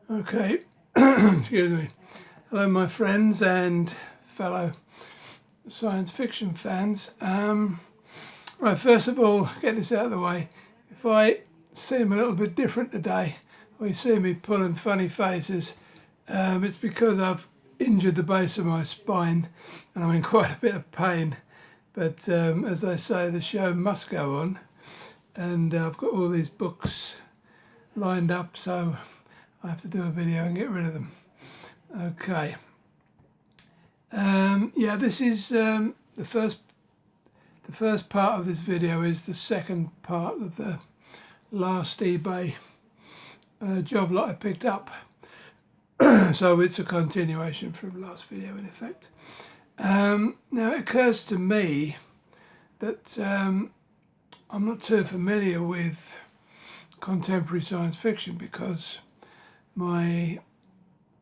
Okay, excuse me. Hello, my friends and fellow science fiction fans. Right, first of all, get this out of the way. If I seem a little bit different today, or you see me pulling funny faces, it's because I've injured the base of my spine and I'm in quite a bit of pain. But as I say, the show must go on, and I've got all these books lined up, so I have to do a video and get rid of them. Okay. Yeah, this is the first part of this video is the second part of the last eBay job lot I picked up. So it's a continuation from the last video in effect. Now it occurs to me that I'm not too familiar with contemporary science fiction because my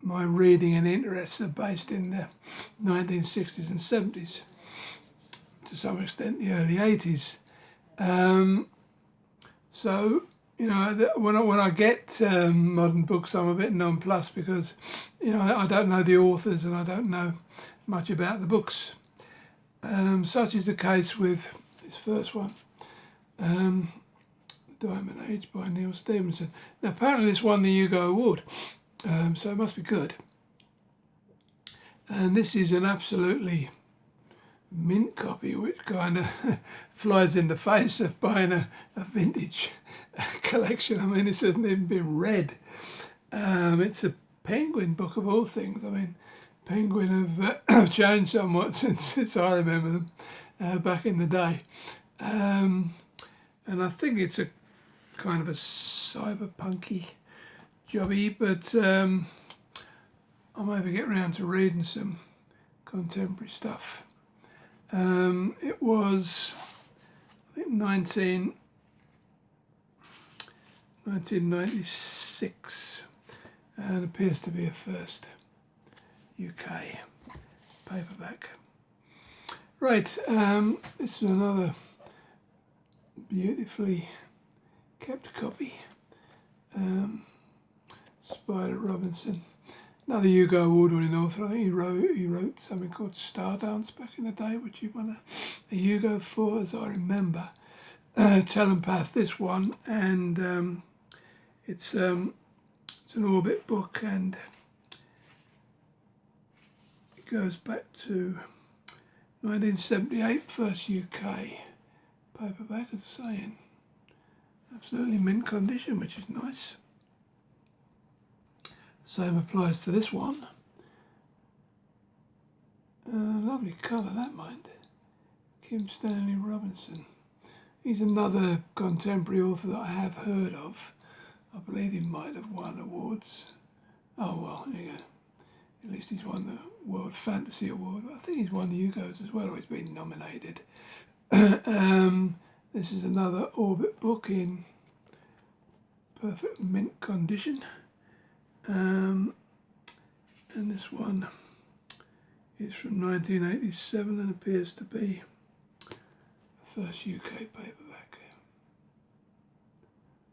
reading and interests are based in the 1960s and 70s, to some extent the early 80s. So, you know, when I get modern books, I'm a bit nonplussed because, you know, I don't know the authors and I don't know much about the books. Such is the case with this first one, The Diamond Age by Neil Stevenson. Now, apparently this won the Hugo Award, so it must be good. And this is an absolutely mint copy, which kind of flies in the face of buying a vintage collection. I mean, this hasn't even been read. It's a Penguin book of all things. I mean, Penguin have changed somewhat since I remember them back in the day. And I think it's a kind of a cyberpunky jobby, but I'll maybe get round to reading some contemporary stuff. It was, I think, 1996, and appears to be a first UK paperback. Right, this is another beautifully kept copy. Stanley Robinson, another Hugo Award-winning author. I think he wrote something called Stardance back in the day, which he won a Hugo for, as I remember. Telepath, this one, and it's an Orbit book, and it goes back to 1978, first UK paperback, as I say, in absolutely mint condition, which is nice. Same applies to this one. Lovely cover, that mind. Stanley Robinson. He's another contemporary author that I have heard of. I believe he might have won awards. Oh well, there you go. At least he's won the World Fantasy Award. I think he's won the Hugos as well, or he's been nominated. This is another Orbit book in perfect mint condition. And this one is from 1987 and appears to be the first UK paperback.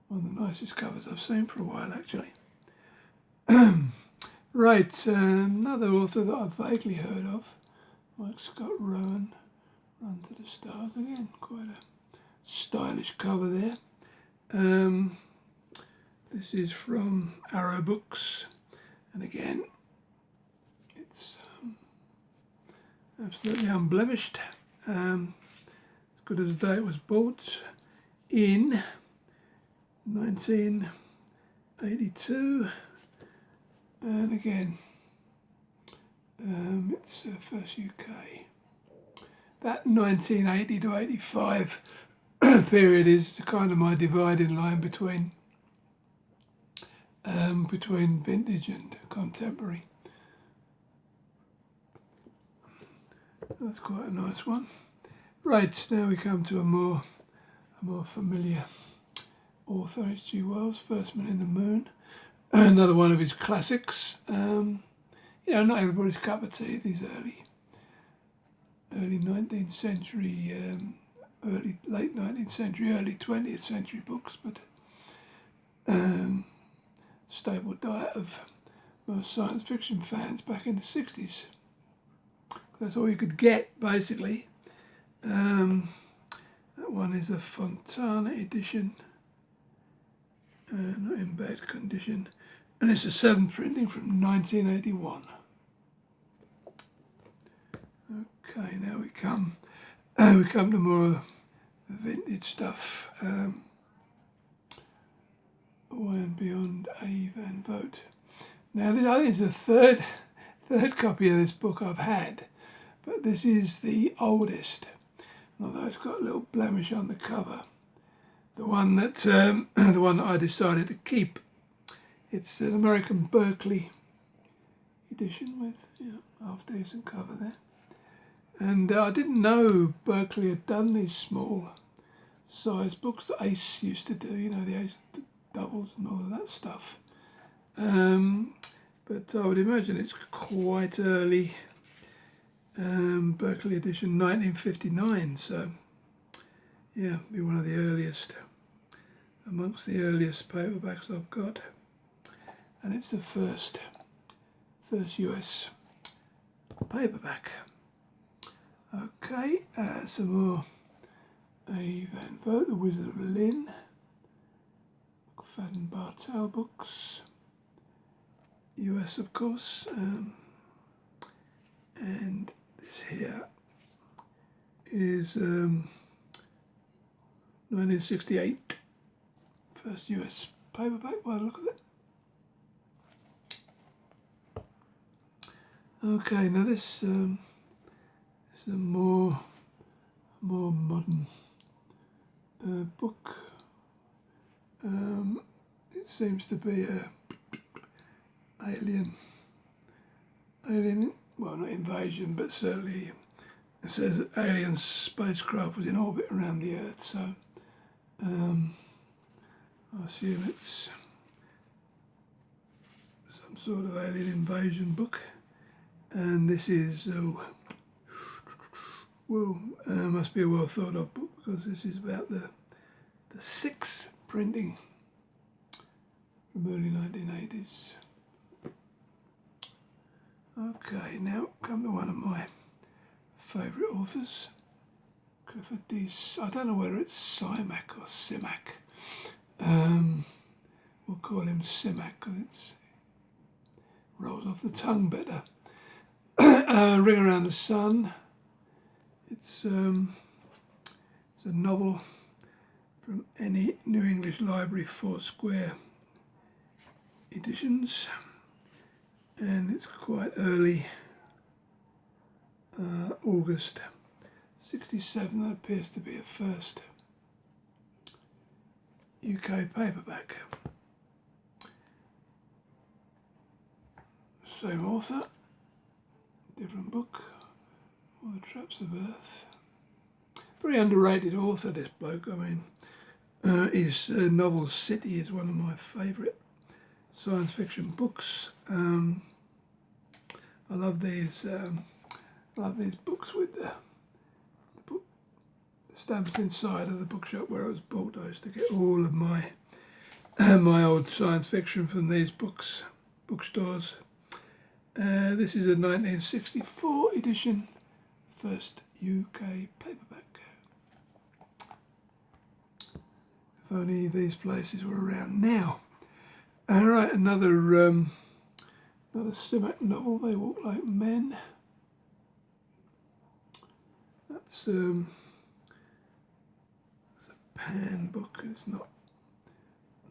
One of the nicest covers I've seen for a while, actually. Right, another author that I've vaguely heard of, Mike Scott Rowan, Run to the Stars. Again, quite a stylish cover there. This is from Arrow Books, and again, it's absolutely unblemished. As good as the day it was bought in 1982, and again, it's first UK. That 1980 to 85 period is kind of my dividing line between vintage and contemporary. That's quite a nice one. Right, now we come to a more familiar author, H.G. Wells, First Man in the Moon. Another one of his classics. You know, not everybody's cup of tea, these early 19th century, late 19th century, early 20th century books, but staple diet of most science fiction fans back in the 60s. That's all you could get, basically. That one is a Fontana edition, not in bad condition, and it's a 7th printing from 1981. Okay, now we come to more vintage stuff. Away and Beyond A. Van Vogt. Now, this, I think it's the third copy of this book I've had, but this is the oldest. Although it's got a little blemish on the cover, the one that I decided to keep. It's an American Berkeley edition with half decent cover there. And I didn't know Berkeley had done these small size books that Ace used to do. The Ace doubles and all of that stuff. But I would imagine it's quite early. Berkeley edition 1959, so yeah, be one of the earliest, amongst the earliest paperbacks I've got, and it's the first US paperback. Okay, some more A. Van Vogt, The Wizard of Lynn, McFadden Bartel books, US of course, and this here is 1968, first US paperback by the look of it. Okay, now this is a more modern book. It seems to be a alien, well, not invasion, but certainly it says that alien spacecraft was in orbit around the Earth, so I assume it's some sort of alien invasion book. And this is, must be a well thought of book, because this is about the 6th printing from early 1980s. Okay, now come to one of my favourite authors, Clifford D. I don't know whether it's Simac or Simac. We'll call him Simac because it rolls off the tongue better. Ring Around the Sun. It's a novel from any New English Library Foursquare editions, and it's quite early, August 67. That appears to be a first UK paperback. Same author, different book, All the Traps of Earth. Very underrated author, this bloke. I mean, his novel City is one of my favourite science fiction books. I love these books with the stamps inside of the bookshop where I was bought. I used to get all of my old science fiction from these bookstores. This is a 1964 edition, first UK paperback. If only these places were around now. All right, another Simac novel, They Walk Like Men. That's a Pan book. It's not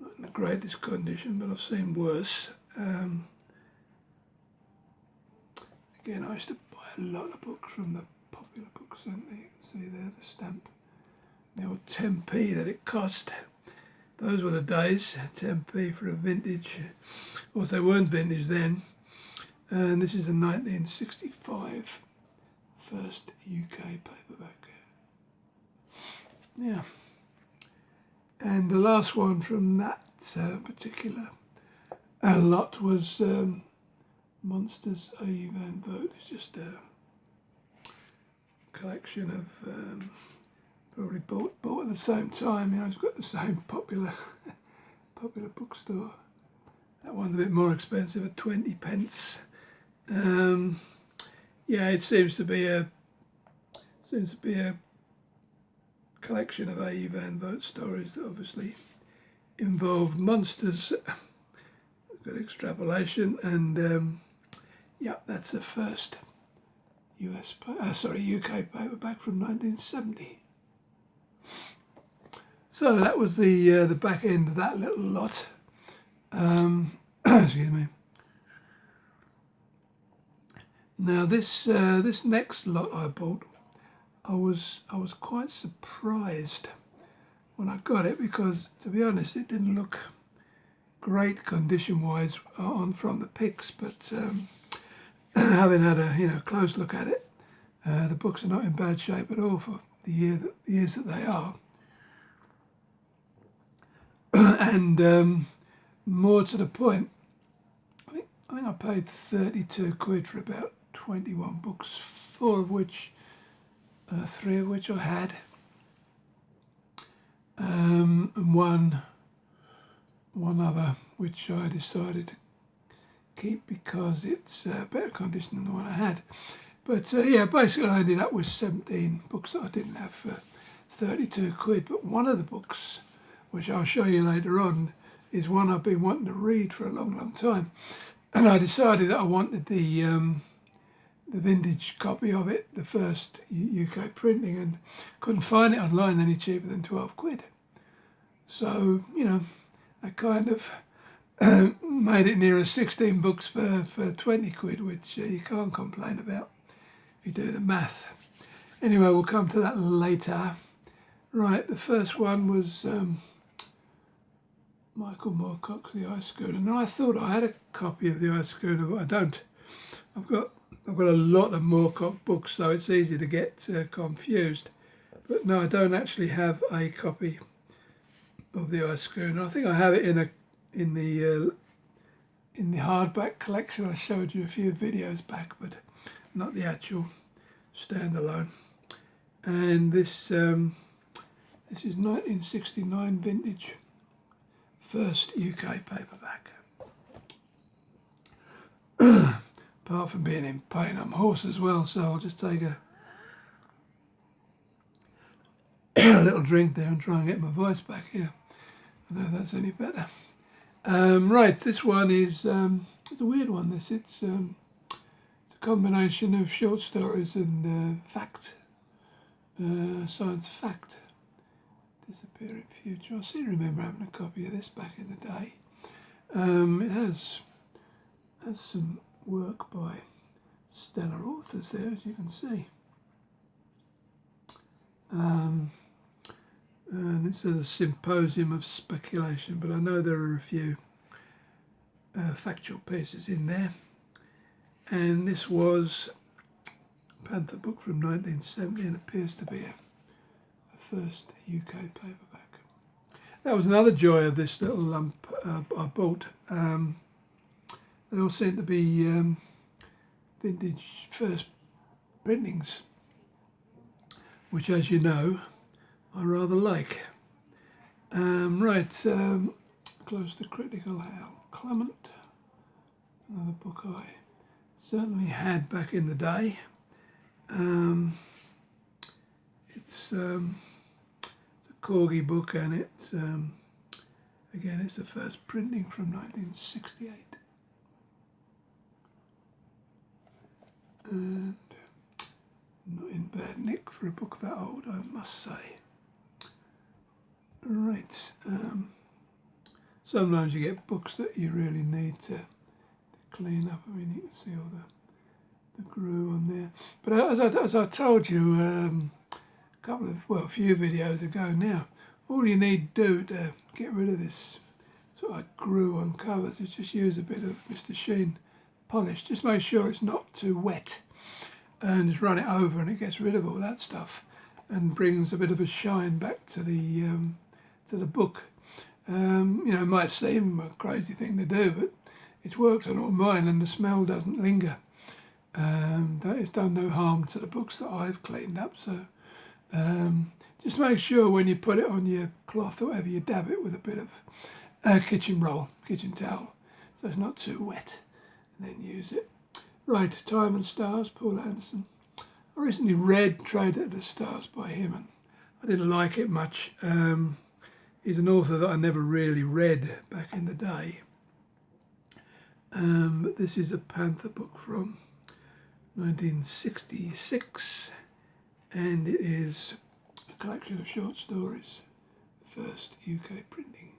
in the greatest condition, but I've seen worse. Again, I used to buy a lot of books from the Popular Book Centre. You can see there the stamp, the old 10p that it cost. Those were the days, 10p for a vintage. Of course, they weren't vintage then. And this is a 1965 first UK paperback. Yeah. And the last one from that particular lot was Monsters A. Van Vogt. It's just a collection of probably bought at the same time. It's got the same popular bookstore. That one's a bit more expensive at 20 pence. Yeah, it seems to be a collection of A. Van Vogt stories that obviously involved monsters. Good extrapolation, and yeah, that's the first UK paperback from 1970. So that was the back end of that little lot. Excuse me. Now this next lot I bought, I was quite surprised when I got it, because to be honest, it didn't look great condition wise on from the pics, but having had a close look at it, the books are not in bad shape at all for the years that they are. And more to the point, I think I paid 32 quid for about 21 books, three of which I had, and one other which I decided to keep because it's better condition than the one I had. But yeah, basically I ended up with 17 books that I didn't have for 32 quid. But one of the books, which I'll show you later on, is one I've been wanting to read for a long time. And I decided that I wanted the vintage copy of it, the first UK printing, and couldn't find it online any cheaper than 12 quid. So, I kind of made it nearer 16 books for 20 quid, which you can't complain about if you do the math. Anyway, we'll come to that later. Right, the first one was Michael Moorcock's The Ice Schooner. Now, I thought I had a copy of The Ice Schooner, but I don't. I've got a lot of Moorcock books, so it's easy to get confused. But no, I don't actually have a copy of The Ice Schooner. I think I have it in the hardback collection I showed you a few videos back, but not the actual standalone. And this is 1969 vintage, first UK paperback. Apart from being in pain, I'm hoarse as well, so I'll just take a little drink there and try and get my voice back here. I don't know if that's any better. Right, this one is it's a weird one. It's a combination of short stories and fact, science fact. Disappearing Future. I seem to remember having a copy of this back in the day. It has some work by stellar authors there, as you can see. And it's a symposium of speculation, but I know there are a few factual pieces in there. And this was a Panther book from 1970 and appears to be a first UK paperback. That was another joy of this little lump I bought. They all seem to be vintage first printings, which, as you know, I rather like. Close to Critical Hal Clement, another book I certainly had back in the day. It's a Corgi book, and it's again, it's the first printing from 1968. And not in bad nick for a book that old, I must say. Right, sometimes you get books that you really need to clean up. I mean, you can see all the glue on there. But as I told you a few videos ago now, all you need to do to get rid of this sort of glue on covers is just use a bit of Mr. Sheen Polish. Just make sure it's not too wet, and just run it over, and it gets rid of all that stuff and brings a bit of a shine back to the book. It might seem a crazy thing to do, but it's worked on all mine, and the smell doesn't linger. It's done no harm to the books that I've cleaned up. So just make sure when you put it on your cloth or whatever, you dab it with a bit of kitchen towel, so it's not too wet, and then use it. Right, Time and Stars, Paul Anderson. I recently read Trade at the Stars by him, and I didn't like it much. He's an author that I never really read back in the day. But this is a Panther book from 1966, and it is a collection of short stories, first UK printing.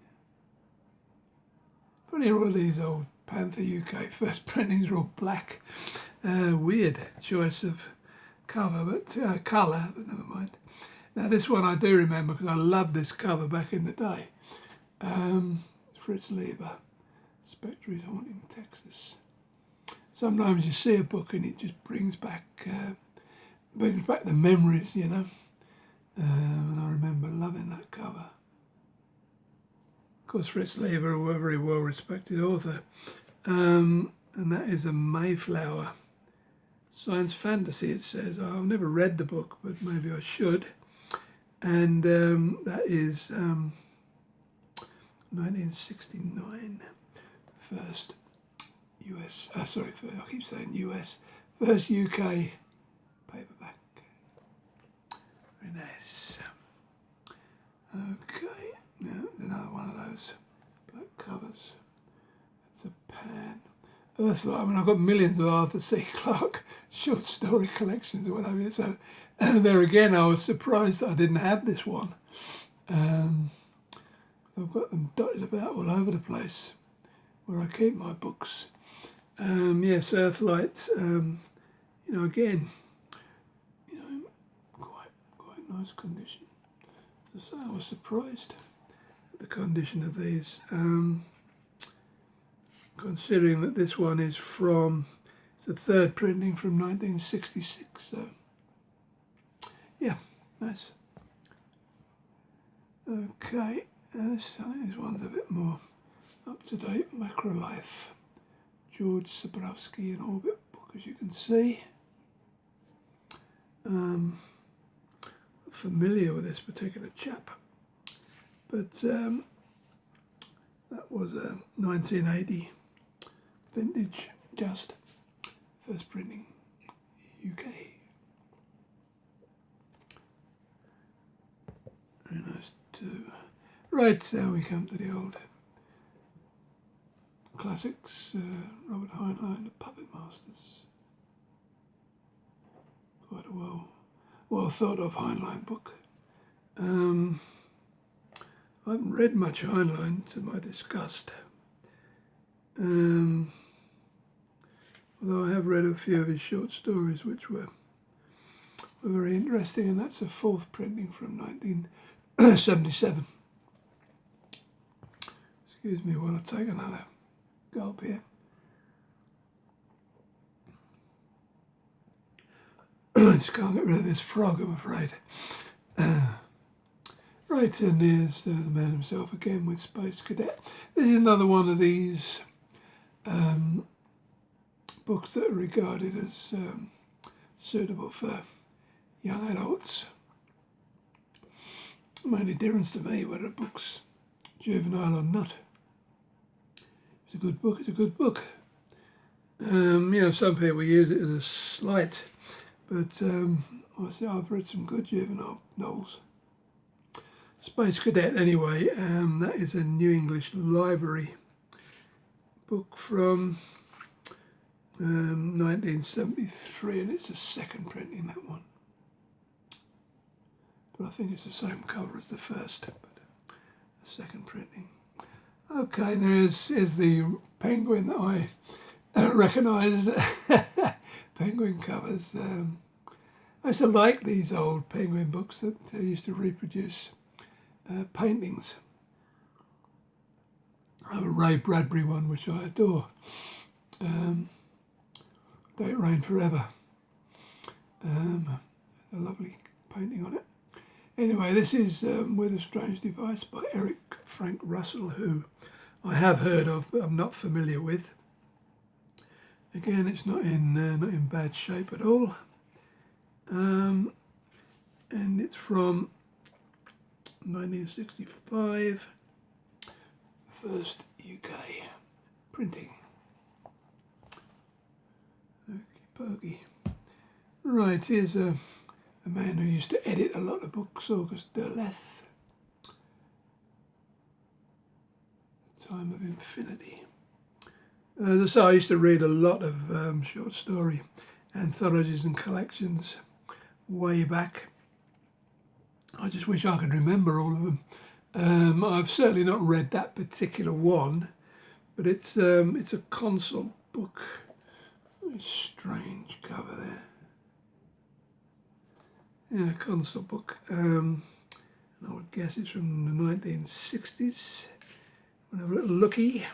Funny, all of these old Panther UK first printings are all black. Weird choice of cover, but colour, but never mind. Now this one I do remember because I loved this cover back in the day. Fritz Lieber, Spectre is Haunting Texas. Sometimes you see a book and it just brings back the memories, you know. And I remember loving that cover. Of course, Fritz Lieber, a very well-respected author. And that is a Mayflower science fantasy, it says. I've never read the book, but maybe I should. And that is 1969, first US, I keep saying US, first UK paperback. Very nice. Okay, now another one of those black covers. It's a Pan. Earthlight. I mean, I've got millions of Arthur C. Clarke short story collections or whatever. So there again, I was surprised that I didn't have this one. I've got them dotted about all over the place where I keep my books. Yes, Earthlight. Again, quite nice condition. So I was surprised at the condition of these. Considering that this one is from the third printing from 1966, so yeah, nice. Okay, I think this one's a bit more up to date. Macro Life, George Sabrowski, an Orbit book, as you can see. Familiar with this particular chap, but that was a 1980 vintage, just first printing, UK. Very nice too. Right, so we come to the old classics. Robert Heinlein, The Puppet Masters. Quite a well thought of Heinlein book. I haven't read much Heinlein, to my disgust. Although I have read a few of his short stories, which were very interesting, and that's a fourth printing from 1977. Excuse me while I take another gulp here. I just can't get rid of this frog, I'm afraid. Right, and there's the man himself again with Space Cadet. This is another one of these books that are regarded as suitable for young adults. It made a difference to me whether a book's juvenile or not. It's a good book, it's a good book. Some people use it as a slight, but I've read some good juvenile novels. Space Cadet, anyway, that is a New English Library book from 1973, and it's a second printing, that one. But I think it's the same cover as the first, but a second printing. Okay, here's the penguin that I recognise. Penguin covers. I used to like these old penguin books that used to reproduce paintings. I have a Ray Bradbury one which I adore. Don't Rain Forever. A lovely painting on it. Anyway, this is With a Strange Device by Eric Frank Russell, who I have heard of but I'm not familiar with. Again, it's not in bad shape at all. And it's from 1965, first UK printing. Okey pokey. Right, here's a man who used to edit a lot of books, August Derleth. Time of Infinity. As I say, I used to read a lot of short story anthologies and collections way back. I just wish I could remember all of them. I've certainly not read that particular one, but it's a console book. Very strange cover there. Yeah, console book. And I would guess it's from the 1960s. We'll have a little looky.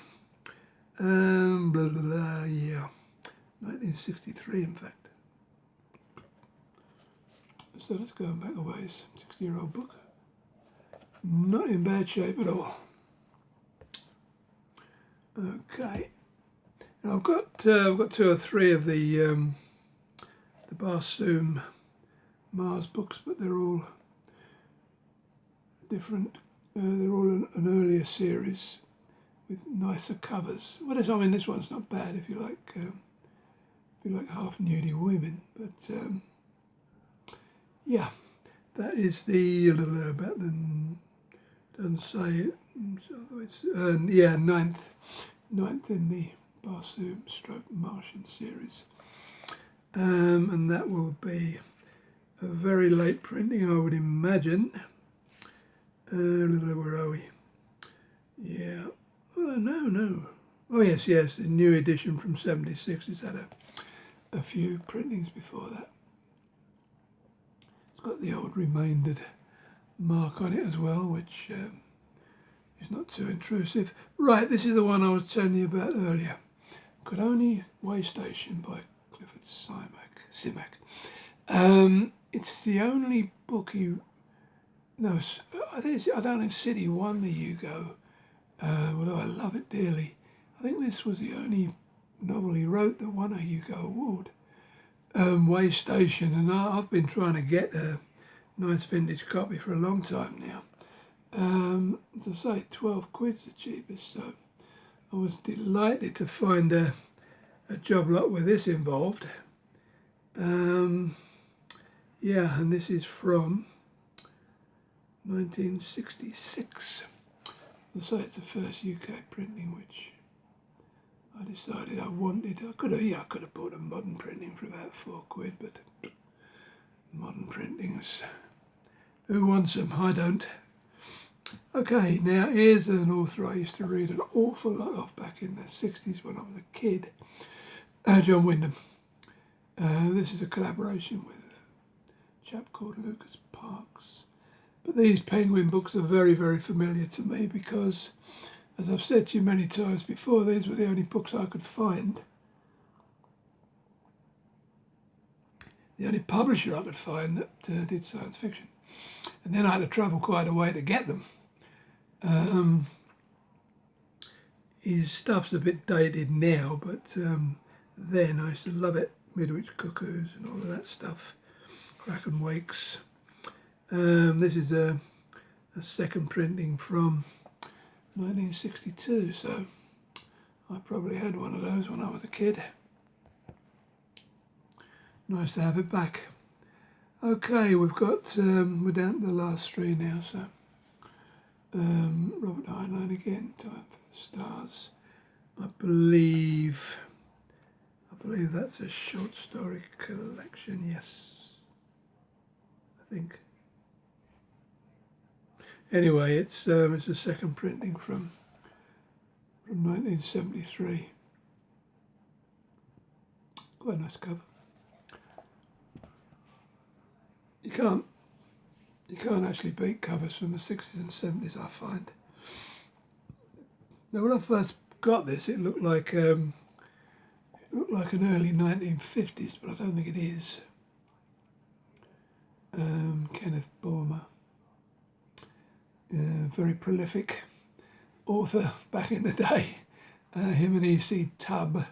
Blah, blah, blah, yeah. 1963, in fact. So that's going back a ways. 60-year-old book. Not in bad shape at all. Okay. And I've got 2 or 3 of the Barsoom Mars books, but they're all different. They're all an earlier series with nicer covers. Well, I mean, this one's not bad if you like half nudie women, but yeah, that is the little about the doesn't say it. So it's yeah, ninth in the Barsoom / Martian series, and that will be a very late printing, I would imagine. Where are we? Yeah. Oh, no. Oh, yes, a new edition from 76. It's had a few printings before that. It's got the old remaindered mark on it as well, which is not too intrusive. Right, this is the one I was telling you about earlier. Could Only Way Station by Clifford Simak. It's the only book No, I don't think City won the Hugo, although I love it dearly. I think this was the only novel he wrote that won a Hugo Award. Way Station, and I've been trying to get a nice vintage copy for a long time now. As I say, 12 quid's the cheapest, so I was delighted to find a job lot with this involved. Yeah, and this is from 1966. So it's the first UK printing, which I decided I wanted. I could have bought a modern printing for about 4 quid, but modern printings, who wants them? I don't. Okay, now here's an author I used to read an awful lot of back in the 60s when I was a kid, John Wyndham. This is a collaboration with a chap called Lucas Parks. But these Penguin books are very, very familiar to me because, as I've said to you many times before, these were the only books I could find. The only publisher I could find that did science fiction. And then I had to travel quite a way to get them. His stuff's a bit dated now, but then I used to love it. Midwich Cuckoos and all of that stuff. Kraken Wakes. This is a second printing from 1962, so I probably had one of those when I was a kid. Nice to have it back. Okay, we've got, we're down to the last 3 now, so Robert Heinlein again, Time for the Stars. I believe that's a short story collection, yes, I think. Anyway, it's a second printing from 1973. Quite a nice cover. You can't actually beat covers from the 60s and 70s, I find. Now, when I first got this, it looked like an early 1950s, but I don't think it is. Kenneth Bormer. Very prolific author back in the day. Him and E.C. Tubb.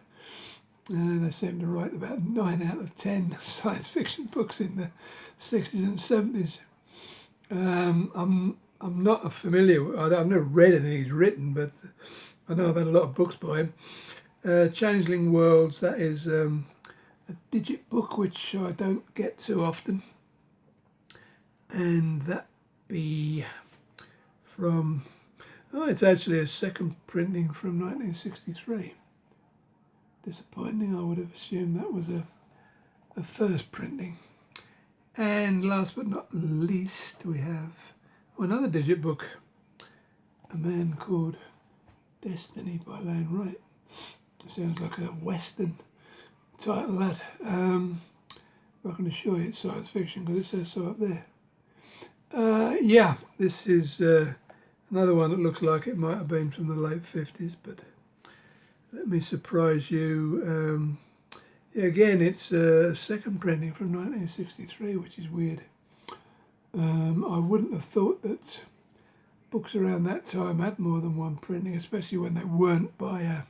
They seem to write about 9 out of 10 science fiction books in the 60s and 70s. I'm not familiar. I've never read anything he's written, but I know I've had a lot of books by him. Changeling Worlds, that is a digit book which I don't get too often. And that be from, oh, it's actually a second printing from 1963. Disappointing, I would have assumed that was a first printing. And last but not least, we have another digit book, A Man Called Destiny by Lynn. Sounds like a Western title, that. I can assure you it's science fiction because it says so up there. Yeah, this is another one that looks like it might have been from the late 50s, but let me surprise you. Yeah, again, it's a second printing from 1963, which is weird. I wouldn't have thought that books around that time had more than one printing, especially when they weren't by a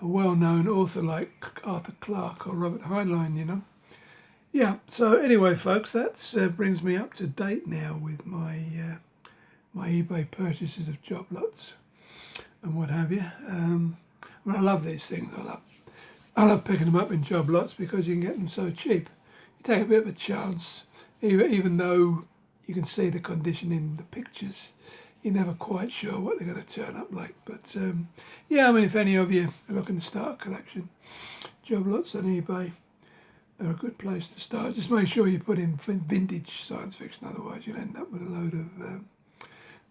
well-known author like Arthur Clarke or Robert Heinlein, you know. Yeah, so anyway, folks, that brings me up to date now with my my eBay purchases of job lots and what have you. I love these things. I love picking them up in job lots because you can get them so cheap. You take a bit of a chance, even though you can see the condition in the pictures. You're never quite sure what they're going to turn up like. But yeah, I mean, if any of you are looking to start a collection, job lots on eBay, they're a good place to start. Just make sure you put in vintage science fiction, otherwise you'll end up with a load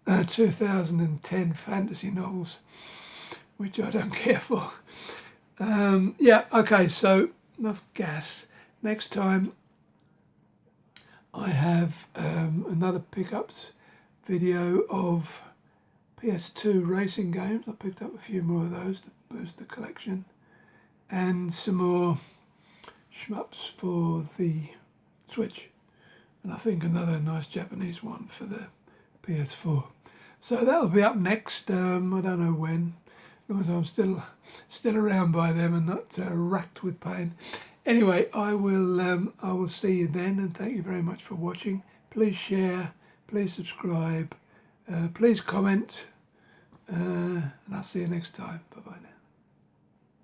of 2010 fantasy novels, which I don't care for. Yeah, okay, so enough gas. Next time I have another pickups video of PS2 racing games. I picked up a few more of those to boost the collection, and some more shmups for the Switch, and I think another nice Japanese one for the PS4. So that'll be up next. I don't know when, as long as I'm still around by them and not racked with pain. Anyway, I will see you then, and thank you very much for watching. Please share, please subscribe, please comment, and I'll see you next time. Bye bye now.